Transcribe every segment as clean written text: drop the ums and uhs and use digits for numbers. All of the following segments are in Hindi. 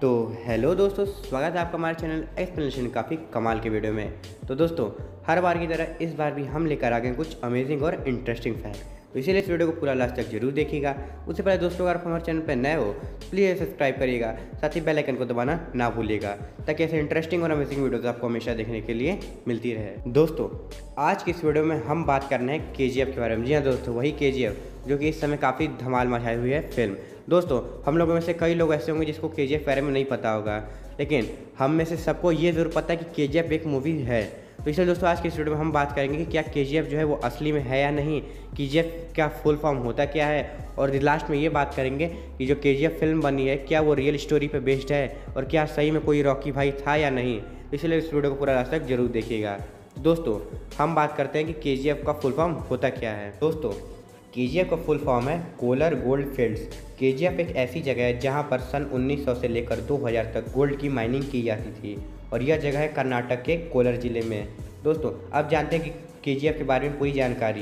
तो हेलो दोस्तों, स्वागत है आपका हमारे चैनल एक्सप्लेनेशन काफ़ी कमाल के वीडियो में। तो दोस्तों, हर बार की तरह इस बार भी हम लेकर आ गए कुछ अमेजिंग और इंटरेस्टिंग फैक्ट। तो इसीलिए इस वीडियो को पूरा लास्ट तक जरूर देखिएगा। उससे पहले दोस्तों, अगर आप हमारे चैनल पर नए हो प्लीज़ सब्सक्राइब करिएगा, साथ ही बेल आइकन को दबाना ना भूलिएगा, ताकि ऐसे इंटरेस्टिंग और अमेजिंग वीडियोज़ आपको हमेशा देखने के लिए मिलती रहे। दोस्तों, आज की इस वीडियो में हम बात करना है KGF के बारे में। जी हाँ दोस्तों, वही KGF जो कि इस समय काफ़ी धमाल मचाई हुई है फिल्म। दोस्तों, हम लोगों में से कई लोग ऐसे होंगे जिसको KGF के बारे में नहीं पता होगा, लेकिन हम में से सबको ये ज़रूर पता है कि KGF एक मूवी है। तो इसलिए दोस्तों, आज की इस वीडियो में हम बात करेंगे कि क्या KGF जो है वो असली में है या नहीं, KGF क्या फुल फॉर्म होता क्या है, और लास्ट में ये बात करेंगे कि जो KGF फिल्म बनी है क्या वो रियल स्टोरी पे बेस्ड है, और क्या सही में कोई रॉकी भाई था या नहीं। इसलिए इस वीडियो को पूरा लास्ट तक जरूर देखिएगा। दोस्तों, हम बात करते हैं कि KGF का फुल फॉर्म होता क्या है। दोस्तों, KGF का फुल फॉर्म है कोलर गोल्ड फील्ड्स। KGF एक ऐसी जगह है जहां पर सन 1900 से लेकर 2000 तक गोल्ड की माइनिंग की जाती थी, और यह जगह है कर्नाटक के कोलर जिले में। दोस्तों, अब जानते हैं कि KGF के बारे में पूरी जानकारी।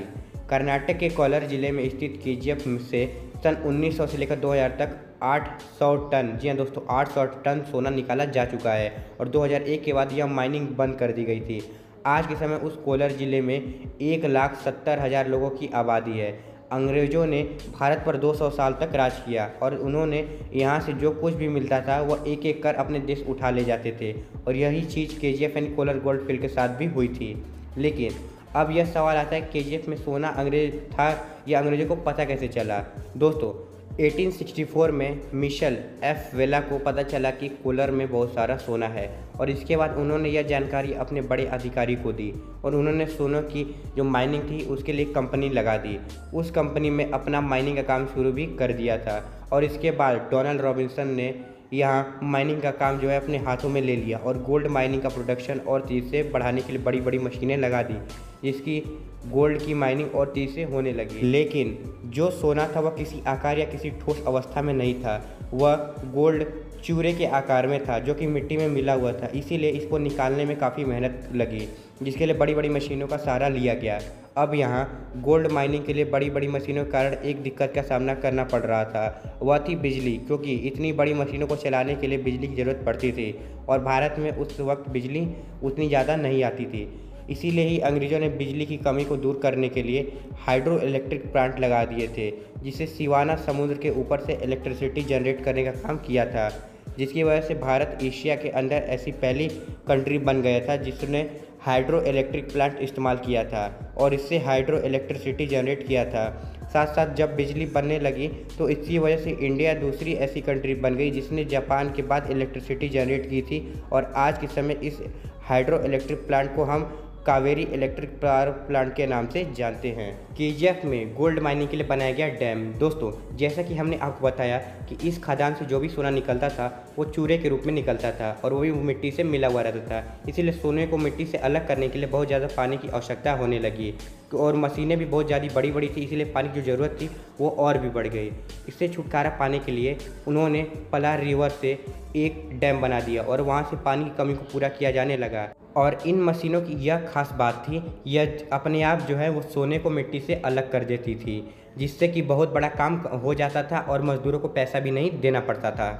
कर्नाटक के कोलर जिले में स्थित KGF से सन 1900 से लेकर 2000 तक 800 टन, जी हाँ दोस्तों, 800 टन सोना निकाला जा चुका है, और 2001 के बाद यह माइनिंग बंद कर दी गई थी। आज के समय उस कोलर जिले में 1,70,000 लोगों की आबादी है। अंग्रेज़ों ने भारत पर 200 साल तक राज किया, और उन्होंने यहाँ से जो कुछ भी मिलता था वह एक एक कर अपने देश उठा ले जाते थे, और यही चीज़ KGF यानी कोलर गोल्ड फील्ड के साथ भी हुई थी। लेकिन अब यह सवाल आता है, KGF में सोना अंग्रेज था या अंग्रेज़ों को पता कैसे चला। दोस्तों, 1864 में मिशेल एफ वेला को पता चला कि कोलर में बहुत सारा सोना है, और इसके बाद उन्होंने यह जानकारी अपने बड़े अधिकारी को दी, और उन्होंने सोने की जो माइनिंग थी उसके लिए कंपनी लगा दी। उस कंपनी में अपना माइनिंग का काम शुरू भी कर दिया था, और इसके बाद डोनाल्ड रॉबिन्सन ने यहाँ माइनिंग का काम जो है अपने हाथों में ले लिया, और गोल्ड माइनिंग का प्रोडक्शन और तेज़ी से बढ़ाने के लिए बड़ी बड़ी मशीनें लगा दी, जिसकी गोल्ड की माइनिंग और तेज़ी से होने लगी। लेकिन जो सोना था वह किसी आकार या किसी ठोस अवस्था में नहीं था, वह गोल्ड चूरे के आकार में था जो कि मिट्टी में मिला हुआ था। इसीलिए इसको निकालने में काफ़ी मेहनत लगी, जिसके लिए बड़ी बड़ी मशीनों का सहारा लिया गया। अब यहाँ गोल्ड माइनिंग के लिए बड़ी बड़ी मशीनों के कारण एक दिक्कत का सामना करना पड़ रहा था, वह थी बिजली, क्योंकि इतनी बड़ी मशीनों को चलाने के लिए बिजली की ज़रूरत पड़ती थी, और भारत में उस वक्त बिजली उतनी ज़्यादा नहीं आती थी। इसीलिए ही अंग्रेज़ों ने बिजली की कमी को दूर करने के लिए हाइड्रो इलेक्ट्रिक प्लांट लगा दिए थे, जिससे सिवाना समुद्र के ऊपर से इलेक्ट्रिसिटी जनरेट करने का काम किया था, जिसकी वजह से भारत एशिया के अंदर ऐसी पहली कंट्री बन गया था जिसने हाइड्रो इलेक्ट्रिक प्लांट इस्तेमाल किया था, और इससे हाइड्रो इलेक्ट्रिसिटी जनरेट किया था। साथ साथ जब बिजली बनने लगी तो इसी वजह से इंडिया दूसरी ऐसी कंट्री बन गई जिसने जापान के बाद इलेक्ट्रिसिटी जनरेट की थी, और आज के समय इस हाइड्रो इलेक्ट्रिक प्लांट को हम कावेरी इलेक्ट्रिक पावर प्लांट के नाम से जानते हैं। KGF में गोल्ड माइनिंग के लिए बनाया गया डैम। दोस्तों, जैसा कि हमने आपको बताया कि इस खदान से जो भी सोना निकलता था वो चूरे के रूप में निकलता था, और वो भी मिट्टी से मिला हुआ रहता था। इसीलिए सोने को मिट्टी से अलग करने के लिए बहुत ज़्यादा पानी की आवश्यकता होने लगी, और मशीनें भी बहुत ज़्यादा बड़ी बड़ी थी, इसीलिए पानी की जो ज़रूरत थी वो और भी बढ़ गई। इससे छुटकारा पाने के लिए उन्होंने पलार रिवर से एक डैम बना दिया, और वहाँ से पानी की कमी को पूरा किया जाने लगा। और इन मशीनों की यह खास बात थी, यह अपने आप जो है वो सोने को मिट्टी से अलग कर देती थी, जिससे कि बहुत बड़ा काम हो जाता था, और मज़दूरों को पैसा भी नहीं देना पड़ता था।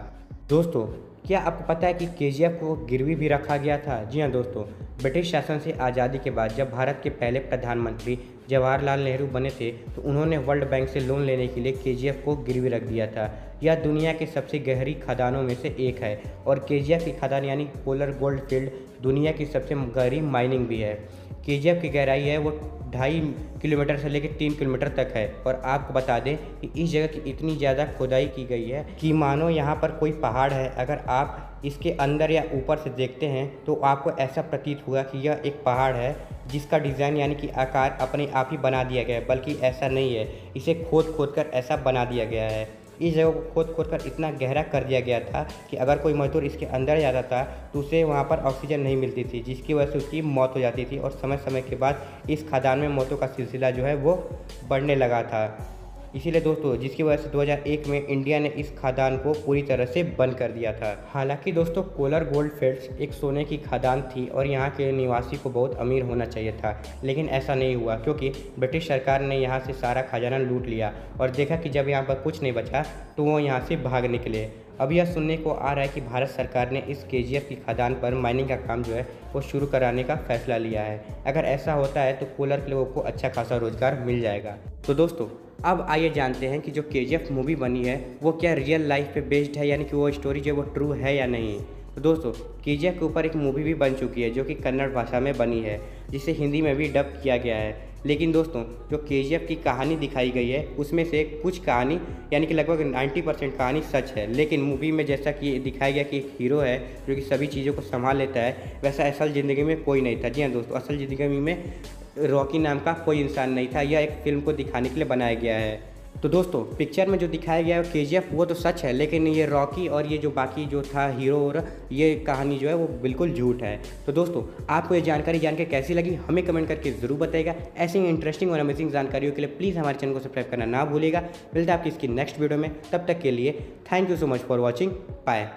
दोस्तों, क्या आपको पता है कि KGF को गिरवी भी रखा गया था? जी हाँ दोस्तों, ब्रिटिश शासन से आज़ादी के बाद जब भारत के पहले प्रधानमंत्री जवाहरलाल नेहरू बने थे, तो उन्होंने वर्ल्ड बैंक से लोन लेने के लिए KGF को गिरवी रख दिया था। यह दुनिया के सबसे गहरी खदानों में से एक है, और KGF की खदान यानी कोलर गोल्ड फील्ड दुनिया की सबसे गहरी माइनिंग भी है। KGF की गहराई है वो 2.5 किलोमीटर से लेकर 3 किलोमीटर तक है, और आपको बता दें कि इस जगह की इतनी ज़्यादा खुदाई की गई है कि मानो यहाँ पर कोई पहाड़ है। अगर आप इसके अंदर या ऊपर से देखते हैं तो आपको ऐसा प्रतीत होगा कि यह एक पहाड़ है, जिसका डिज़ाइन यानी कि आकार अपने आप ही बना दिया गया है, बल्कि ऐसा नहीं है, इसे खोद खोद कर ऐसा बना दिया गया है। इस जगह को खोद खोद कर इतना गहरा कर दिया गया था कि अगर कोई मजदूर इसके अंदर जाता था तो उसे वहाँ पर ऑक्सीजन नहीं मिलती थी, जिसकी वजह से उसकी मौत हो जाती थी, और समय समय के बाद इस खदान में मौतों का सिलसिला जो है वो बढ़ने लगा था। इसीलिए दोस्तों, जिसकी वजह से 2001 में इंडिया ने इस खदान को पूरी तरह से बंद कर दिया था। हालांकि दोस्तों, कोलर गोल्ड फील्ड्स एक सोने की खदान थी, और यहाँ के निवासी को बहुत अमीर होना चाहिए था, लेकिन ऐसा नहीं हुआ, क्योंकि ब्रिटिश सरकार ने यहाँ से सारा खजाना लूट लिया, और देखा कि जब यहाँ पर कुछ नहीं बचा तो वो यहाँ से भाग निकले। अब यह सुनने को आ रहा है कि भारत सरकार ने इस KGF की खदान पर माइनिंग का काम जो है वो शुरू कराने का फैसला लिया है। अगर ऐसा होता है तो कोलार के लोगों को अच्छा खासा रोजगार मिल जाएगा। तो दोस्तों अब आइए जानते हैं कि जो KGF मूवी बनी है वो क्या रियल लाइफ पे बेस्ड है, यानी कि वो स्टोरी जो है वो ट्रू है या नहीं। तो दोस्तों KGF के ऊपर एक मूवी भी बन चुकी है जो कि कन्नड़ भाषा में बनी है, जिसे हिंदी में भी डब किया गया है। लेकिन दोस्तों जो KGF की कहानी दिखाई गई है उसमें से कुछ कहानी यानी कि लगभग 90% कहानी सच है, लेकिन मूवी में जैसा कि दिखाया गया कि एक हीरो है जो कि सभी चीज़ों को संभाल लेता है, वैसा असल ज़िंदगी में कोई नहीं था। जी हाँ दोस्तों, असल ज़िंदगी में रॉकी नाम का कोई इंसान नहीं था। यह एक फिल्म को दिखाने के लिए बनाया गया है। तो दोस्तों पिक्चर में जो दिखाया गया है KGF वो तो सच है, लेकिन ये रॉकी और ये जो बाकी जो था हीरो और ये कहानी जो है वो बिल्कुल झूठ है। तो दोस्तों आपको ये जानकारी जान के कैसी लगी हमें कमेंट करके ज़रूर बताइएगा। ऐसी इंटरेस्टिंग और अमेजिंग जानकारियों के लिए प्लीज़ हमारे चैनल को सब्सक्राइब करना ना भूलिएगा। मिलता है आपकी इसकी नेक्स्ट वीडियो में, तब तक के लिए thank you so much for watching. Bye.